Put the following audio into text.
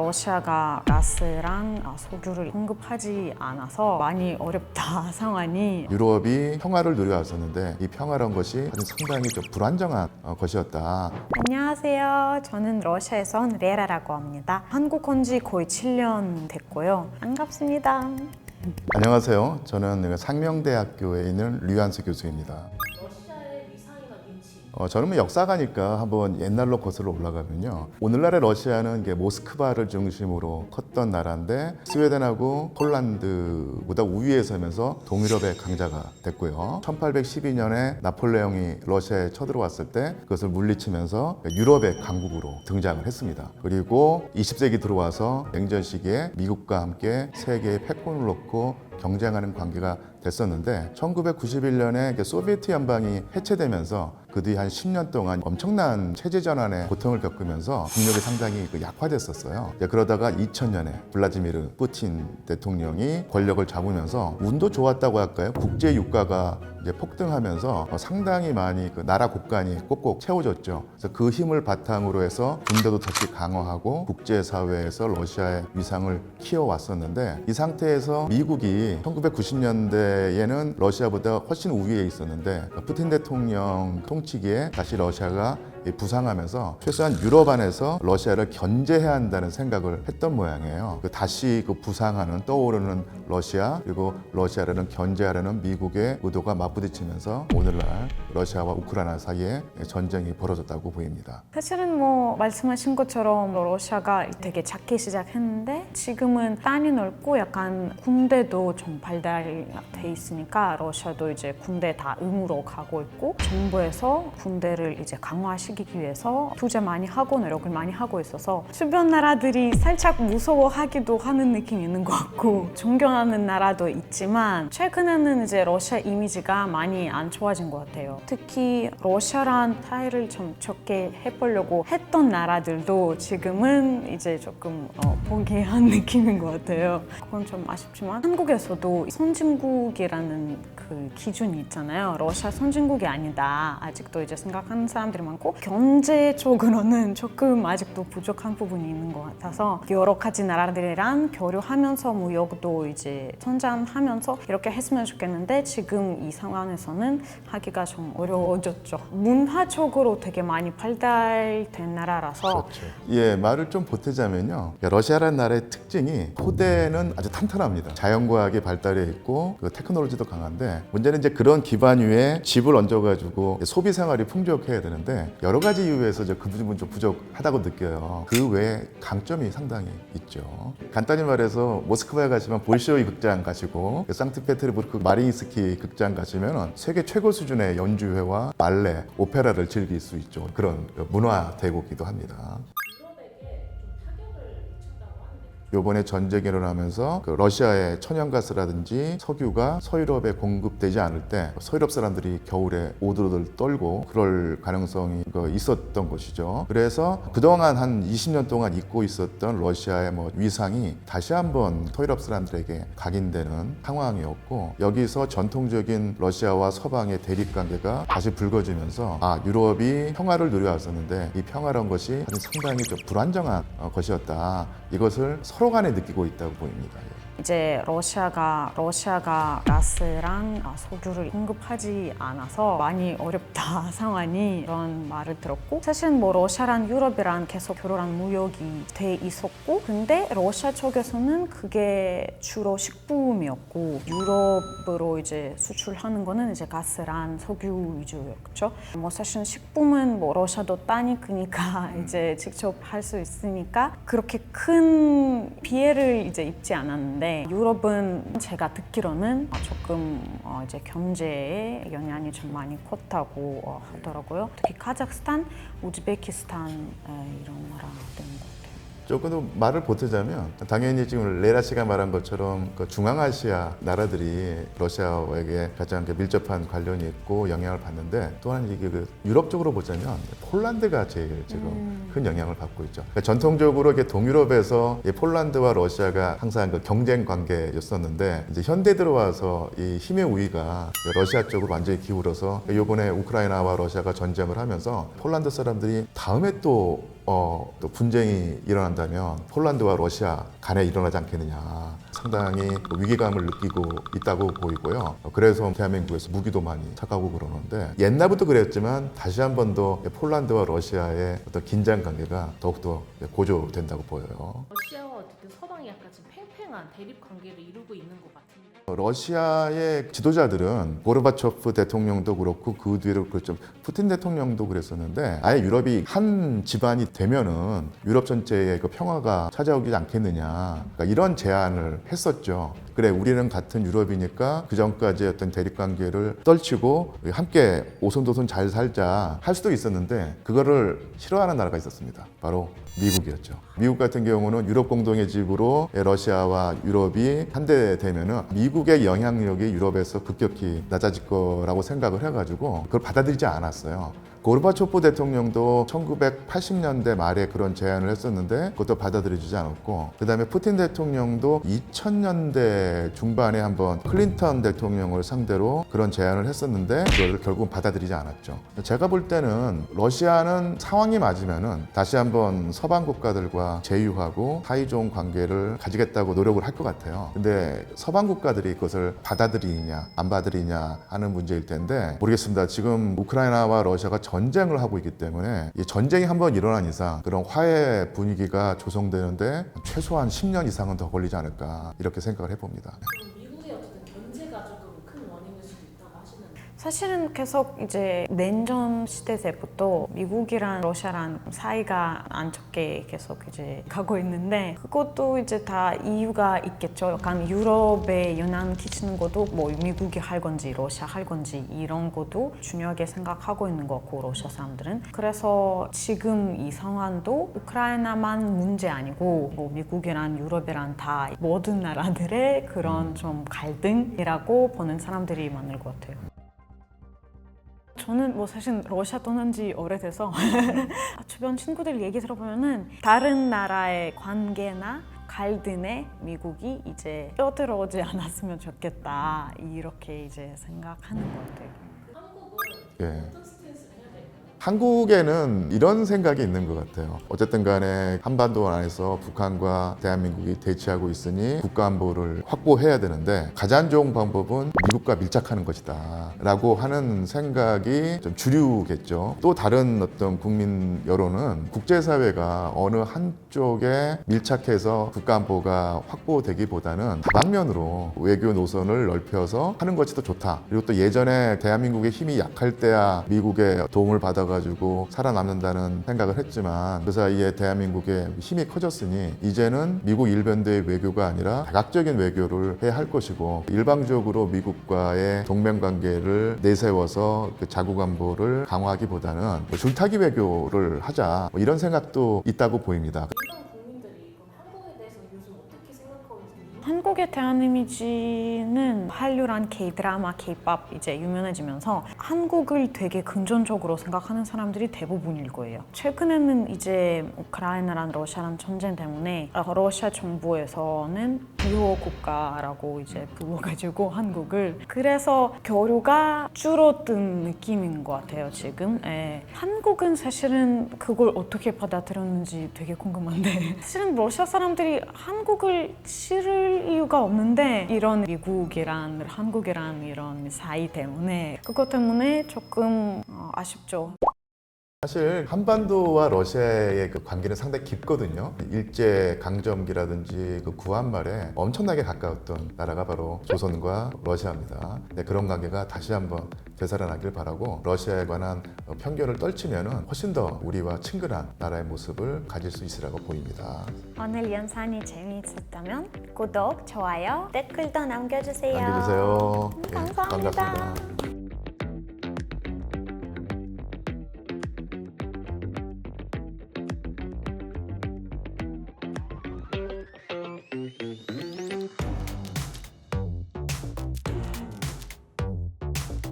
러시아가 가스랑 석유를 공급하지 않아서 많이 어렵다 상황이. 유럽이 평화를 누려왔었는데 이 평화란 것이 상당히 좀 불안정한 것이었다. 안녕하세요. 저는 러시아에서 온 레라라고 합니다. 한국 온 지 거의 7년 됐고요. 반갑습니다. 안녕하세요. 저는 상명대학교에 있는 류한수 교수입니다. 러시아의 위상이나 위치. 저는 역사가니까 한번 옛날로 거슬러 올라가면요. 오늘날의 러시아는 이게 모스크바를 중심으로 컸던 나라인데 스웨덴하고 폴란드보다 우위에 서면서 동유럽의 강자가 됐고요. 1812년에 나폴레옹이 러시아에 쳐들어왔을 때 그것을 물리치면서 유럽의 강국으로 등장을 했습니다. 그리고 20세기 들어와서 냉전 시기에 미국과 함께 세계의 패권을 놓고 경쟁하는 관계가 됐었는데 1991년에 소비에트 연방이 해체되면서 그 뒤 한 10년 동안 엄청난 체제 전환의 고통을 겪으면서 국력이 상당히 약화됐었어요. 그러다가 2000년에 블라디미르 푸틴 대통령이 권력을 잡으면서 운도 좋았다고 할까요? 국제 유가가 폭등하면서 상당히 많이 나라 곳간이 꼭꼭 채워졌죠. 그래서 그 힘을 바탕으로 해서 군대도 다시 강화하고 국제사회에서 러시아의 위상을 키워왔었는데 이 상태에서 미국이 1990년대에는 러시아보다 훨씬 우위에 있었는데 푸틴 대통령 통치기에 다시 러시아가 부상하면서 최소한 유럽 안에서 러시아를 견제해야 한다는 생각을 했던 모양이에요. 다시 부상하는 떠오르는 러시아 그리고 러시아를 견제하려는 미국의 의도가 맞부딪히면서 오늘날 러시아와 우크라이나 사이에 전쟁이 벌어졌다고 보입니다. 사실은 말씀하신 것처럼 러시아가 되게 작게 시작했는데 지금은 땅이 넓고 약간 군대도 좀 발달돼 있으니까 러시아도 이제 군대 다 의무로 가고 있고 정부에서 군대를 이제 강화시키기 위해서 투자 많이 하고 노력을 많이 하고 있어서 주변 나라들이 살짝 무서워하기도 하는 느낌이 있는 것 같고 존경하는 나라도 있지만 최근에는 이제 러시아 이미지가 많이 안 좋아진 것 같아요. 특히 러시아란 타일을 좀 적게 해보려고 했던 나라들도 지금은 이제 조금 포기한 느낌인 것 같아요. 그건 좀 아쉽지만 한국에서도 선진국이라는 그 기준이 있잖아요. 러시아 선진국이 아니다. 아직도 이제 생각하는 사람들이 많고 경제적으로는 조금 아직도 부족한 부분이 있는 것 같아서 여러 가지 나라들이랑 교류하면서 무역도 이제 성장하면서 이렇게 했으면 좋겠는데 지금 이 상황에서는 하기가 좀 어려워졌죠. 문화적으로 되게 많이 발달된 나라라서. 그렇죠. 예, 말을 좀 보태자면요. 러시아라는 나라의 특징이 토대는 아주 탄탄합니다. 자연과학이 발달해 있고 테크놀로지도 강한데 문제는 이제 그런 기반 위에 집을 얹어가지고 소비 생활이 풍족해야 되는데 여러 가지 이유에서 그 부분은 좀 부족하다고 느껴요. 그 외에 강점이 상당히 있죠. 간단히 말해서 모스크바에 가시면 볼쇼이 극장 가시고 상트페테르부르크 마리인스키 극장 가시면 세계 최고 수준의 연주회와 발레, 오페라를 즐길 수 있죠. 그런 문화 대국이기도 합니다. 유럽에게 좀 타격을 미쳤다고 하는데 이번에 전쟁이 일어나면서 러시아의 천연가스라든지 석유가 서유럽에 공급되지 않을 때 서유럽 사람들이 겨울에 오들오들 떨고 그럴 가능성이 있었던 것이죠. 그래서 그동안 한 20년 동안 잊고 있었던 러시아의 위상이 다시 한번 서유럽 사람들에게 각인되는 상황이었고 여기서 전통적인 러시아와 서방의 대립관계가 다시 불거지면서 유럽이 평화를 누려왔었는데 이 평화란 것이 상당히 좀 불안정한 것이었다. 이것을 서로 간에 느끼고 있다고 보입니다. 이제 러시아가 가스랑 석유를 공급하지 않아서 많이 어렵다 상황이 이런 말을 들었고 사실은 러시아랑 유럽이랑 계속 교류랑 무역이 돼 있었고 근데 러시아 쪽에서는 그게 주로 식품이었고 유럽으로 이제 수출하는 거는 이제 가스랑 석유 위주였죠. 사실은 식품은 러시아도 땅이 크니까 이제 직접 할 수 있으니까 그렇게 큰 피해를 이제 입지 않았는데 유럽은 제가 듣기로는 조금 이제 경제에 영향이 좀 많이 컸다고 하더라고요. 특히 카자흐스탄, 우즈베키스탄 이런 나라들인 것 같아요. 조금 더 말을 보태자면 당연히 지금 레라 씨가 말한 것처럼 중앙아시아 나라들이 러시아에게 가장 밀접한 관련이 있고 영향을 받는데 또한 이게 유럽 쪽으로 보자면 폴란드가 제일 지금 큰 영향을 받고 있죠. 그러니까 전통적으로 동유럽에서 폴란드와 러시아가 항상 경쟁 관계였었는데 이제 현대 들어와서 이 힘의 우위가 러시아 쪽으로 완전히 기울어서 이번에 우크라이나와 러시아가 전쟁을 하면서 폴란드 사람들이 다음에 또 또 분쟁이 일어난다면 폴란드와 러시아 간에 일어나지 않겠느냐. 상당히 위기감을 느끼고 있다고 보이고요. 그래서 대한민국에서 무기도 많이 사가고 그러는데 옛날부터 그랬지만 다시 한 번 더 폴란드와 러시아의 어떤 긴장 관계가 더욱더 고조된다고 보여요. 러시아와 어쨌든 서방이 약간 지금 팽팽한 대립 관계를 이루고 있는 것 같은데. 러시아의 지도자들은 고르바초프 대통령도 그렇고 그 뒤로 그렇죠. 푸틴 대통령도 그랬었는데 아예 유럽이 한 집안이 되면은 유럽 전체의 그 평화가 찾아오지 않겠느냐. 그러니까 이런 제안을 했었죠. 그래 우리는 같은 유럽이니까 그 전까지 어떤 대립 관계를 떨치고 함께 오손도손 잘 살자 할 수도 있었는데 그거를 싫어하는 나라가 있었습니다. 바로 미국이었죠. 미국 같은 경우는 유럽 공동의 집으로 러시아와 유럽이 한대되면은 미국의 영향력이 유럽에서 급격히 낮아질 거라고 생각을 해가지고 그걸 받아들이지 않았어요. 고르바초프 대통령도 1980년대 말에 그런 제안을 했었는데 그것도 받아들여지지 않았고 그 다음에 푸틴 대통령도 2000년대 중반에 한번 클린턴 대통령을 상대로 그런 제안을 했었는데 그걸 결국은 받아들이지 않았죠. 제가 볼 때는 러시아는 상황이 맞으면은 다시 한번 서방 국가들과 제휴하고 사이좋은 관계를 가지겠다고 노력을 할 것 같아요. 근데 서방 국가들이 그것을 받아들이냐 안 받아들이냐 하는 문제일 텐데 모르겠습니다. 지금 우크라이나와 러시아가 전쟁을 하고 있기 때문에 이 전쟁이 한번 일어난 이상 그런 화해 분위기가 조성되는데 최소한 10년 이상은 더 걸리지 않을까 이렇게 생각을 해봅니다. 미국의 어쨌든 견제가 조금 큰 원인일 수도 있다고 하시는데. 사실은 계속 이제 냉전 시대 때부터 미국이랑 러시아랑 사이가 안 좋게 계속 이제 가고 있는데 그것도 이제 다 이유가 있겠죠. 약간 유럽에 영향 끼치는 것도 뭐 미국이 할 건지 러시아 할 건지 이런 것도 중요하게 생각하고 있는 것 같고 러시아 사람들은. 그래서 지금 이 상황도 우크라이나만 문제 아니고 뭐 미국이랑 유럽이랑 다 모든 나라들의 그런 좀 갈등이라고 보는 사람들이 많을 것 같아요. 저는 뭐 사실 러시아 떠난 지 오래돼서 주변 친구들 얘기 들어보면은 다른 나라의 관계나 갈등에 미국이 이제 껴들어오지 않았으면 좋겠다 이렇게 이제 생각하는 것 같아요. 한국은 예. 어떤 스탠스를 해야 될까요? 한국에는 이런 생각이 있는 것 같아요. 어쨌든 간에 한반도 안에서 북한과 대한민국이 대치하고 있으니 국가안보를 확보해야 되는데 가장 좋은 방법은 미국과 밀착하는 것이다 라고 하는 생각이 좀 주류겠죠. 또 다른 어떤 국민 여론은 국제사회가 어느 한쪽에 밀착해서 국가안보가 확보되기보다는 다방면으로 외교 노선을 넓혀서 하는 것이 더 좋다. 그리고 또 예전에 대한민국의 힘이 약할 때야 미국의 도움을 받아가지고 살아남는다는 생각을 했지만 그 사이에 대한민국의 힘이 커졌으니 이제는 미국 일변도의 외교가 아니라 다각적인 외교를 해야 할 것이고 일방적으로 미국과의 동맹관계를 내세워서 그 자국 안보를 강화하기보다는 줄타기 외교를 하자 이런 생각도 있다고 보입니다. 일반 국민들이 그럼 한국에 대해서 요즘 어떻게 생각하고 있는지. 한국에 대한 이미지는 한류란 K-드라마, K-팝 이제 유명해지면서 한국을 되게 긍정적으로 생각하는 사람들이 대부분일 거예요. 최근에는 이제 우크라이나랑 러시아랑 전쟁 때문에 러시아 정부에서는 비호 국가라고 이제 불러가지고 한국을 그래서 교류가 줄어든 느낌인 것 같아요 지금. 예. 한국은 사실은 그걸 어떻게 받아들였는지 되게 궁금한데 사실은 러시아 사람들이 한국을 싫을 이유가 없는데 이런 미국이랑 한국이랑 이런 사이 때문에 그것 때문에 조금 아쉽죠. 사실 한반도와 러시아의 그 관계는 상당히 깊거든요. 일제 강점기라든지 그 구한말에 엄청나게 가까웠던 나라가 바로 조선과 러시아입니다. 네, 그런 관계가 다시 한번 되살아나길 바라고 러시아에 관한 편견을 떨치면 훨씬 더 우리와 친근한 나라의 모습을 가질 수 있으라고 보입니다. 오늘 영상이 재미있었다면 구독, 좋아요, 댓글도 남겨주세요. 남겨주세요. 예, 감사합니다. 반갑습니다.